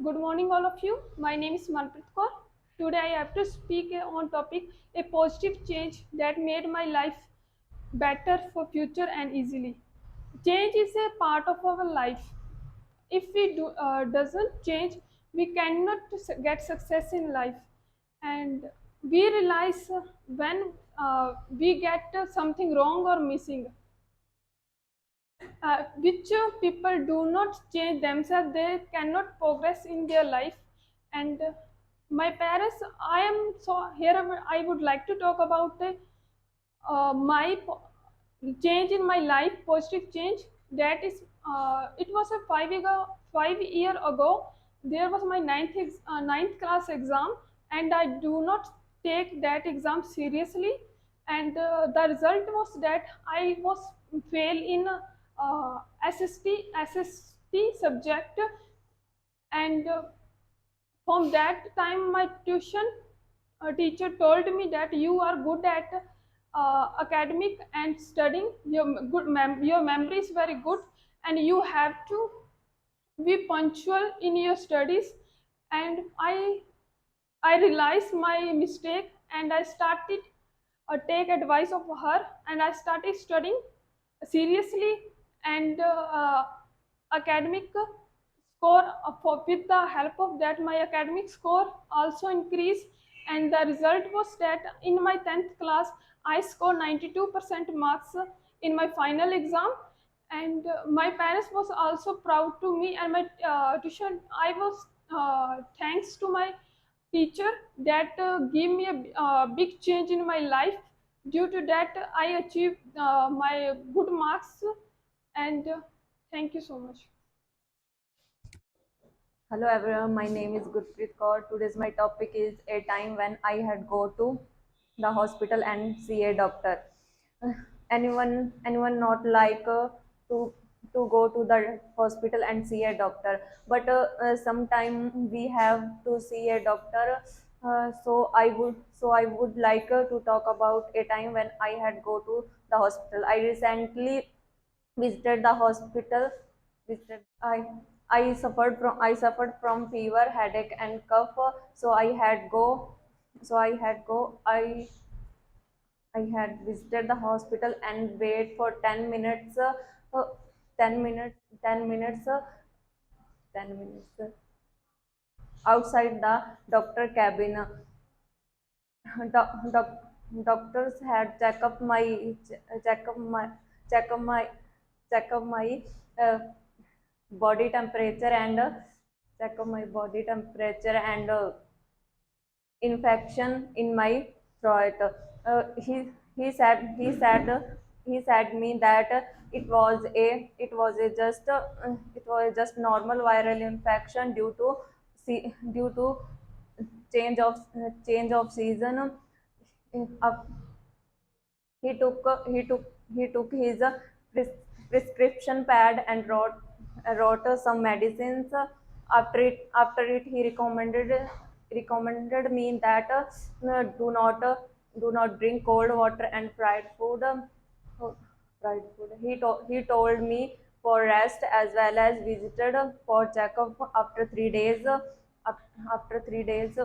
Good morning, all of you. My name is Manpreet Kaur. Today, I have to speak on topic a positive change that made my life better for future and easily. Change is a part of our life. If we doesn't change, we cannot get success in life, and we realize when we get something wrong or missing which people do not change themselves, they cannot progress in their life. And my parents, I am so here I would like to talk about my change in my life, positive change. That is, it was a 5 year ago. There was my ninth class exam, and I do not take that exam seriously. And the result was that I was fail in SST subject. And from that time, my tuition teacher told me that you are good at academic and studying. Your memory is very good, and you have to be punctual in your studies. And I realized my mistake, and I started take advice of her, and I started studying seriously. And academic score, with the help of that, my academic score also increased. And the result was that in my 10th class, I scored 92% marks in my final exam. And my parents was also proud to me, and my tuition, I was thanks to my teacher that gave me a big change in my life. Due to that, I achieved my good marks. And thank you so much. Hello everyone, my name is Gurpreet Kaur. Today's my topic is a time when I had go to the hospital and see a doctor. Uh, anyone not like to go to the hospital and see a doctor, but sometime we have to see a doctor. So I would like to talk about a time when I had go to the hospital. I recently visited the hospital. Visited I suffered from fever, headache, and cough. So I had go. So I had go. I had visited the hospital and wait for 10 minutes. 10 minutes. 10 minutes. 10 minutes outside the doctor cabin. Doc, doc, doctors had check up my check up my check up my uh, body temperature and check up my body temperature and infection in my throat. Uh, he he said me that it was just normal viral infection due to change of season. Uh, he took his pres- prescription pad and wrote some medicines. After it he recommended me that do not drink cold water and fried food. Fried food. He told me for rest as well as visited for checkup after 3 days. After 3 days.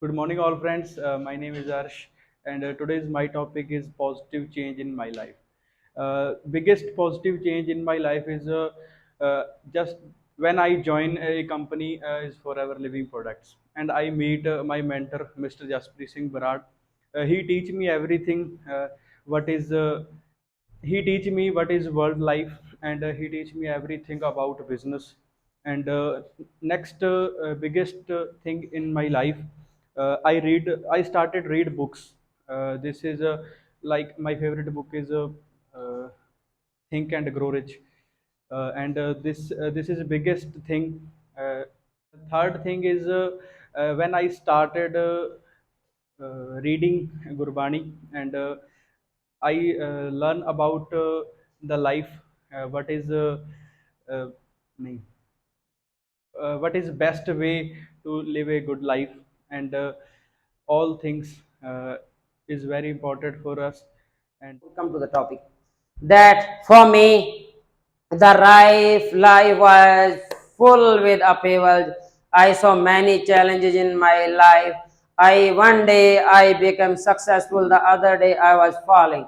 Good morning, all friends. My name is Arsh, and today's my topic is positive change in my life. Biggest positive change in my life is just when I join a company is Forever Living Products, and I meet my mentor, Mr. Jasprit Singh Barad. He teach me everything. What is he teach me what is world life, and he teach me everything about business. And next biggest thing in my life, I started read books. This is like my favorite book is uh, Think and Grow Rich. And this is the biggest thing. Third thing is when I started reading Gurbani, and I learn about the life, what is uh, nahi, what is best way to live a good life, and all things is very important for us. And Come to the topic that for me the life was full with upheavals. I saw many challenges in my life. I one day I became successful, the other day I was falling.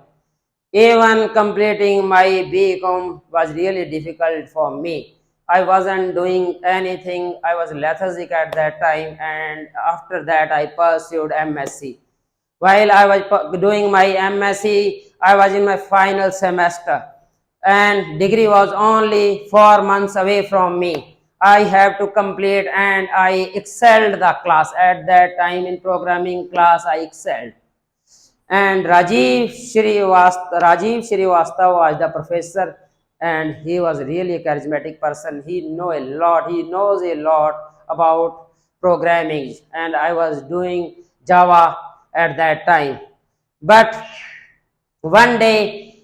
Even completing my BCom was really difficult for me. I wasn't doing anything. I was lethargic at that time, and after that I pursued MSc. While I was doing my MSc, I was in my final semester, and degree was only 4 months away from me. I have to complete, and I excelled the class at that time in programming class. I excelled, and Rajiv Srivastava was the professor, and he was really a charismatic person. He know a lot. He knows a lot about programming, and I was doing Java at that time. But one day,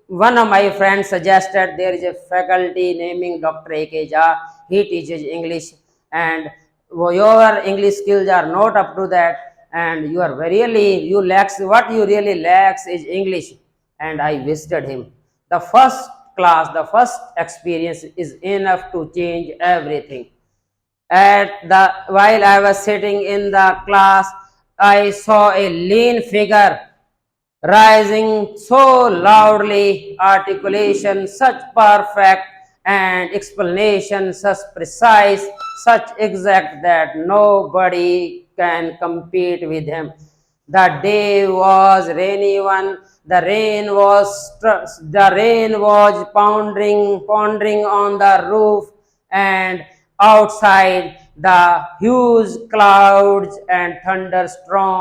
one of my friends suggested there is a faculty naming Dr. A.K. Jha. He teaches English, and your English skills are not up to that, and you are really you lacks what you really lacks is English. And I visited him. The first class, the first experience is enough to change everything. At the while I was sitting in the class, I saw a lean figure rising so loudly, articulation such perfect, and explanation such precise, such exact that nobody can compete with him. The day was rainy one. The rain was pounding on the roof, and outside the huge clouds and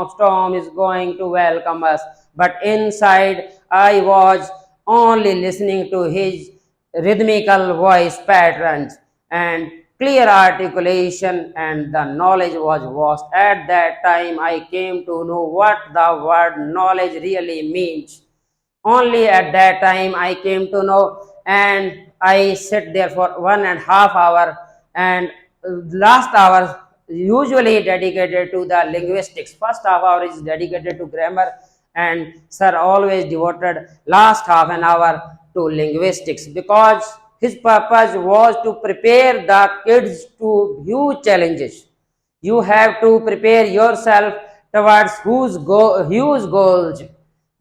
storm is going to welcome us. But inside I was only listening to his rhythmical voice patterns and clear articulation, and the knowledge was vast. At that time I came to know what the word knowledge really means. Only at that time I came to know, and I sat there for 1.5 hours, and last hour usually dedicated to the linguistics. First half hour is dedicated to grammar, and sir always devoted last half an hour to linguistics, because his purpose was to prepare the kids to huge challenges. You have to prepare yourself towards huge goals.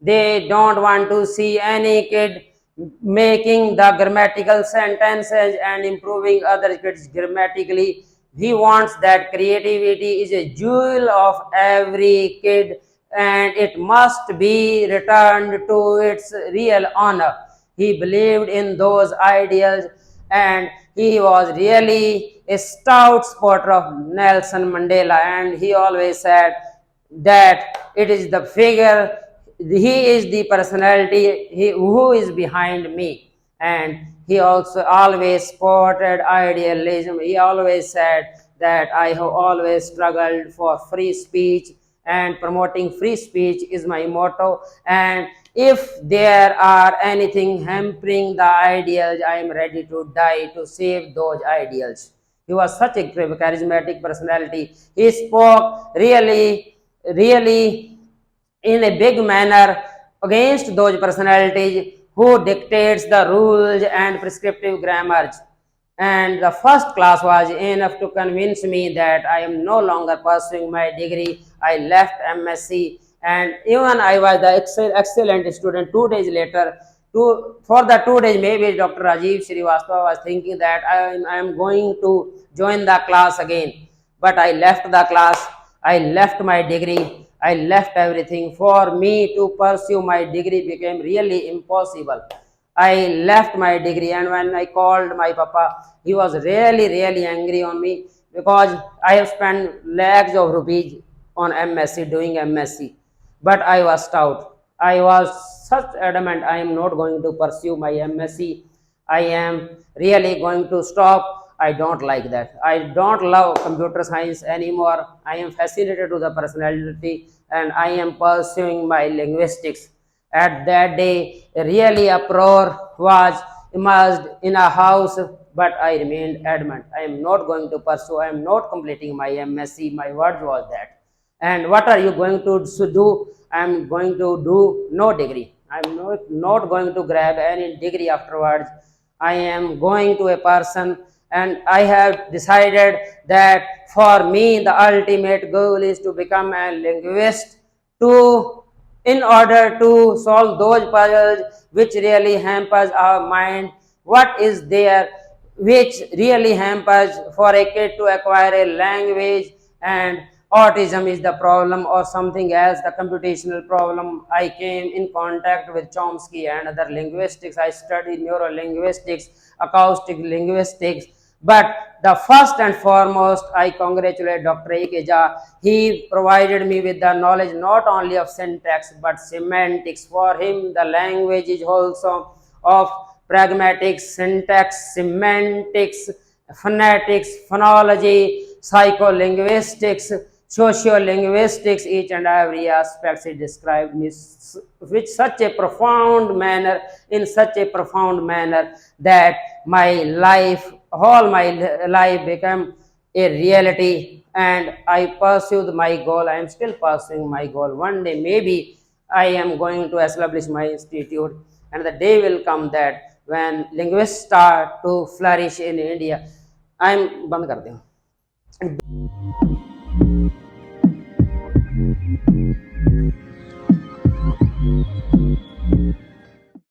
They don't want to see any kid making the grammatical sentences and improving other kids grammatically. He wants that creativity is a jewel of every kid, and it must be returned to its real honor. He believed in those ideals, and he was really a stout supporter of Nelson Mandela, and he always said that it is the figure, he is the personality who is behind me. And he also always supported idealism. He always said that I have always struggled for free speech, and promoting free speech is my motto. And if there are anything hampering the ideals, I am ready to die to save those ideals. He was such a charismatic personality. He spoke really in a big manner against those personalities who dictates the rules and prescriptive grammars. And the first class was enough to convince me that I am no longer pursuing my degree. I left MSc, and even I was the excellent student. 2 days later, for the 2 days, maybe Dr. Rajiv Srivastava was thinking that I am going to join the class again. But I left the class, I left my degree, I left everything. For me to pursue my degree became really impossible. I left my degree, and when I called my papa, he was really angry on me, because I have spent lakhs of rupees on MSc, doing MSc. But I was stout. I was such adamant, I am not going to pursue my MSc. I am really going to stop. I don't like that. I don't love computer science anymore. I am fascinated to the personality, and I am pursuing my linguistics. At that day, really uproar was emerged in a house, but I remained adamant. I am not going to pursue. I am not completing my MSc. My word was that. And what are you going to do? I am going to do no degree. I am not going to grab any degree afterwards. I am going to a person and I have decided that for me the ultimate goal is to become a linguist, to in order to solve those puzzles which really hampers our mind. What is there which really hampers for a kid to acquire a language, and autism is the problem or something else, the computational problem. I came in contact with Chomsky and other linguistics. I studied neurolinguistics, acoustic linguistics. But the first and foremost, I congratulate Dr. Ikeja. He provided me with the knowledge not only of syntax but semantics. For him, the language is also of pragmatics, syntax, semantics, phonetics, phonology, psycholinguistics, sociolinguistics, each and every aspect he described me with such a profound manner, in such a profound manner, that my life, whole my life became a reality, and I pursued my goal. I am still pursuing my goal. One day maybe I am going to establish my institute, and the day will come that when linguists start to flourish in India. I am बंद कर दें